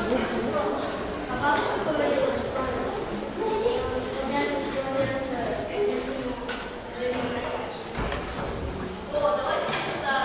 А бабушка говорила, что студенты сделают жизнь носящей. О, давайте сюда.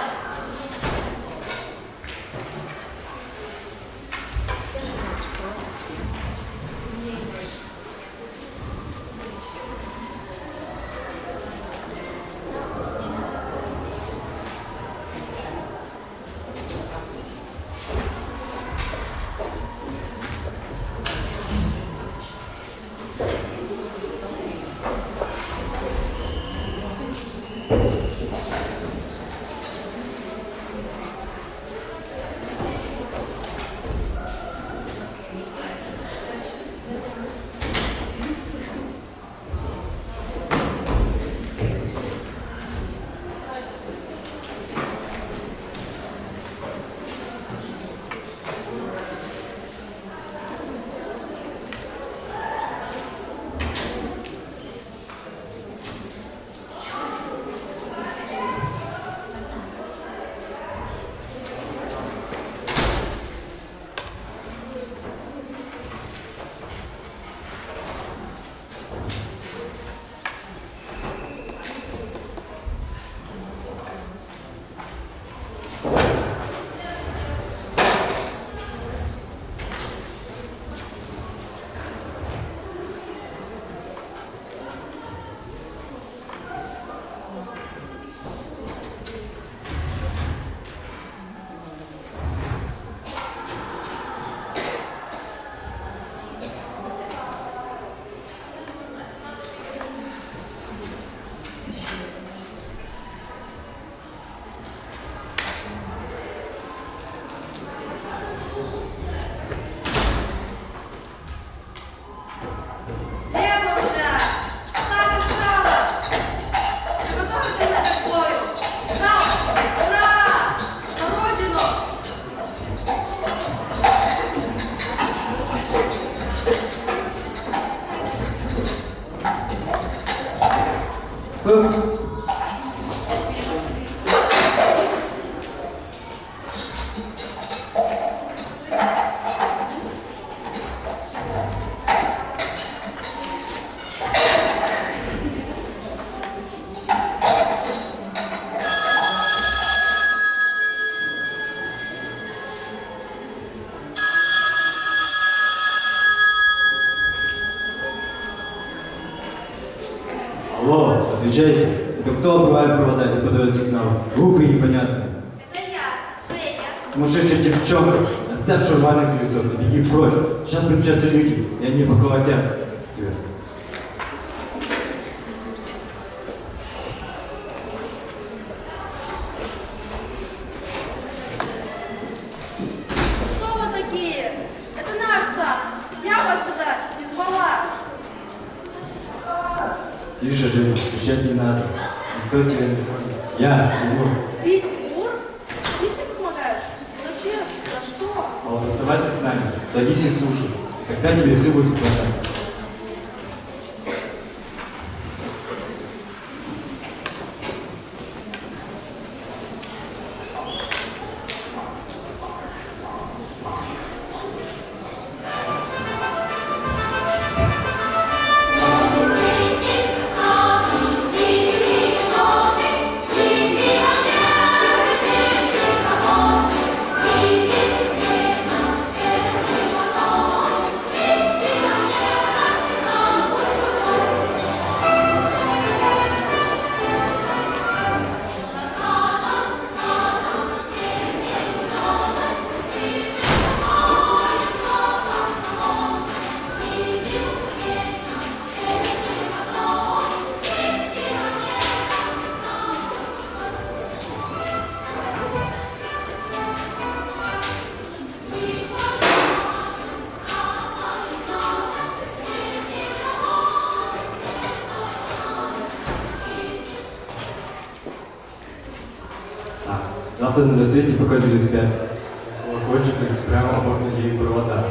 Алло, отвечайте. Это кто обрывает провода и не подает сигнал? Глупый и непонятный. Это я, Федя. Сумасшедшая девчонка. Оставь шурвальных колесов и беги прочь. Сейчас примчатся люди, и они поколотят тебя. Кто вы такие? Это наш сад. Я вас сюда не звала. Тише, Женя, кричать не надо. Никто тебя не понял. Я, Тимур. Ты Тимур? Ты мне помогаешь? Зачем? За что? Мол, оставайся с нами, садись и слушай. И тогда тебе все будет понятно. Завтра на рассвете, пока люди спят. Колокольчик прямо обо ноги и провода.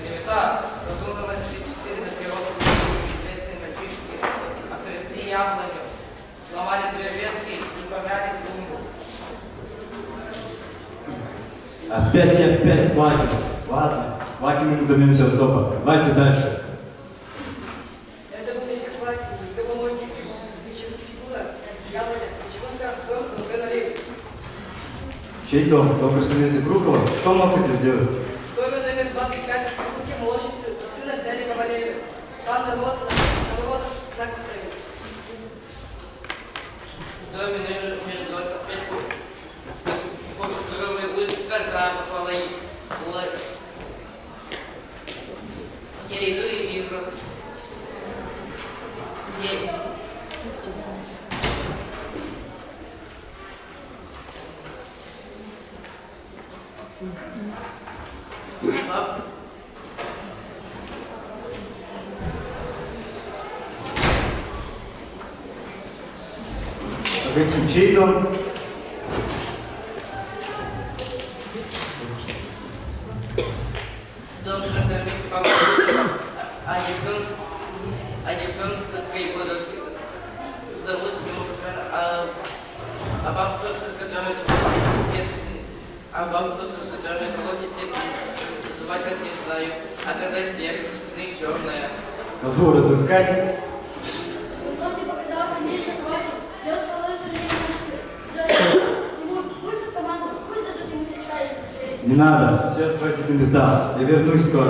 Клевета задумана 4 на природу известные мальчишки, которые сли яблоню, сломали 2 ветки и повяли клумбу. Опять и опять Квакин. Ладно, Квакиным займемся особо. Давайте дальше. Это был месяц Квакин, это помощник фигура. Яблоня, чего-то солнце, уже на лестнице. Чей дом? Дом вместе Крукова? Кто мог это сделать? В доме номер 25 в Сухуке молочницы сына взяли кавалерию. Там народ так стоит. В доме номер 25 по Шутуровой улице коза попала и я иду и вижу. Погоди, чей дом? Дом красавицы помощник, а никто, как и буду зовут его, а бабка, которая колотит, звать как не знаю, а когда сердце, черная. Козу разыскать? Потом мне показался Мишка Квакин, идет по лысой улице. Ему пусть команду, пусть дадут ему тычка и за шею. Не надо, все оставайтесь на местах. Я вернусь скоро.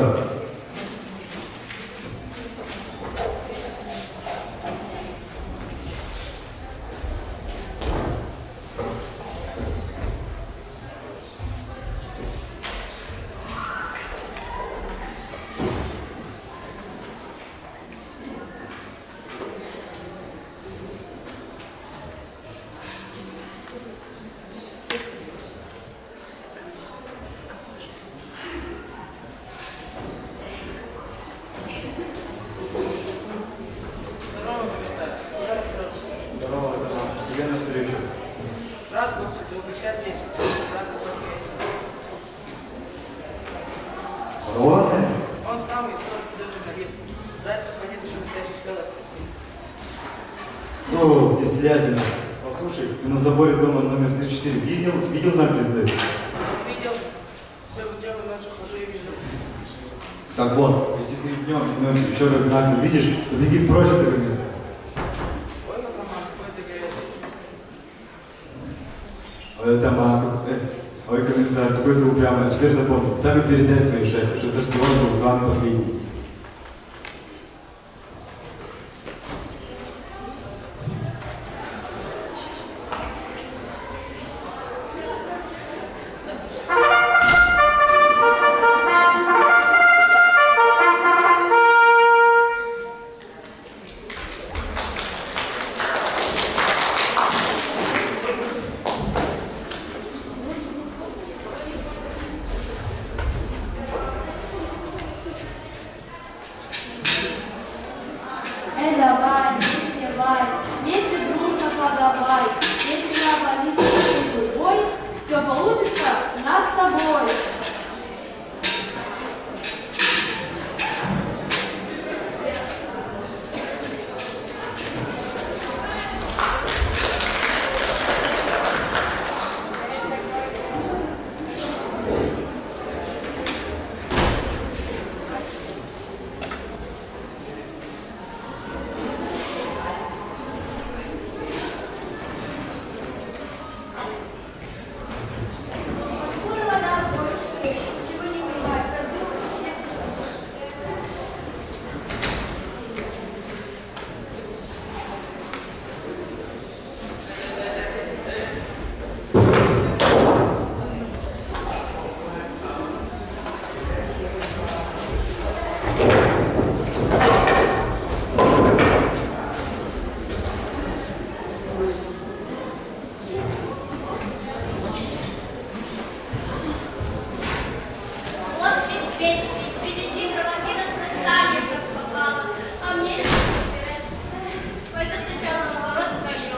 Здорово, тебе навстречу. Рад был, что ты угощать вещи, рад был Здорово. Он самый идет на лифт. Жаль, только нет еще настоящей смелости. Ну, кислятина. Послушай, ты на заборе дома номер 34 видел знак звезды? Видел, все учебы ночью хожу и вижу. Так вот, если ты днем и ночью еще раз знак не видишь, то беги прочь от этого места. Ой, локоман, какой ты горячий. Ой, это мама. Ой, комиссар, какой ты упрямый. А теперь запомни, сами передай своей шефу, что это разговор был с вами последний. Давай, не плевай, вместе дружно подавай. Если я болит любой, все получится у нас с тобой. Откуда вода больше? Чего не понимаю, продукты. Вот ведь вечный, привези громадина с Натальей как попало, а мне не разбирать. Пойду сначала в ворот пою.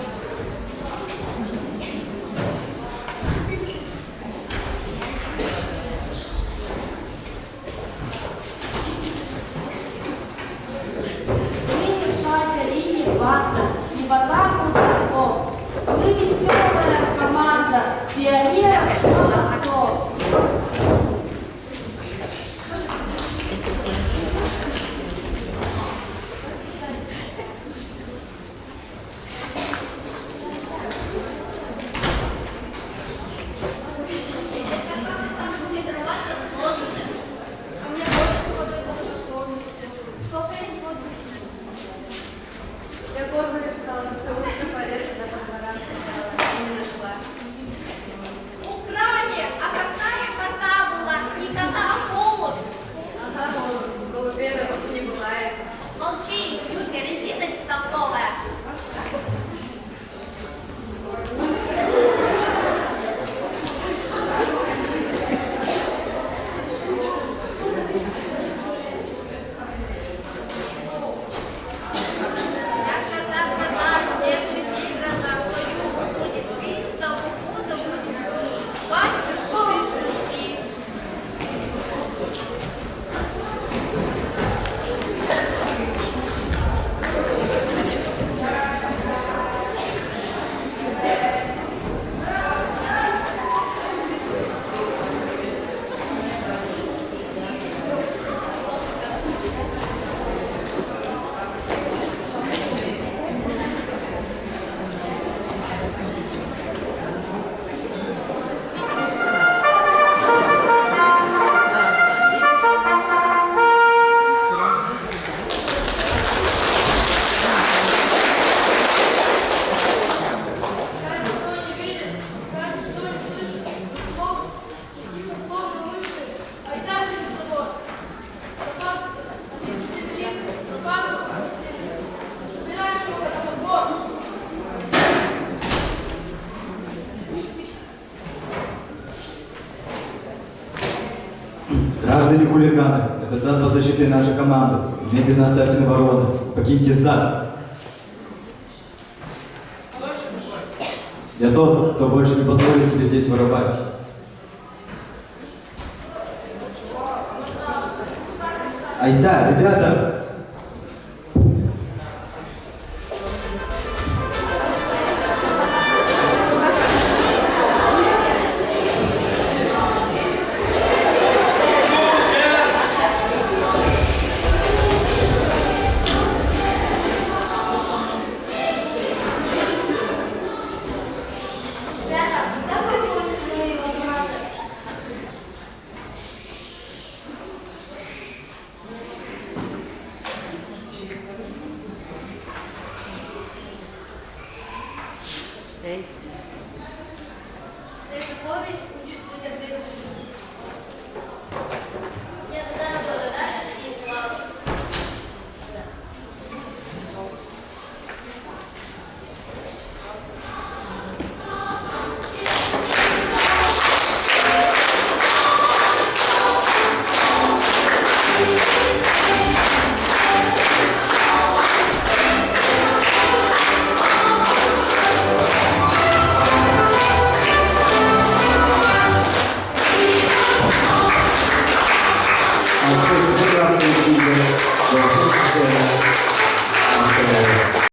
Вы не шатя и не банда, не в атаку бойцов. Вы веселая команда, пионеров молодцов. Граждане хулиганы, этот сад под защитой нашей команды. Немедленно оставьте на вороны. Покиньте сад. Я тот, кто больше не позволит тебе здесь воровать. Ай да, ребята! Ребята, как вы будете моего брата? Это повесть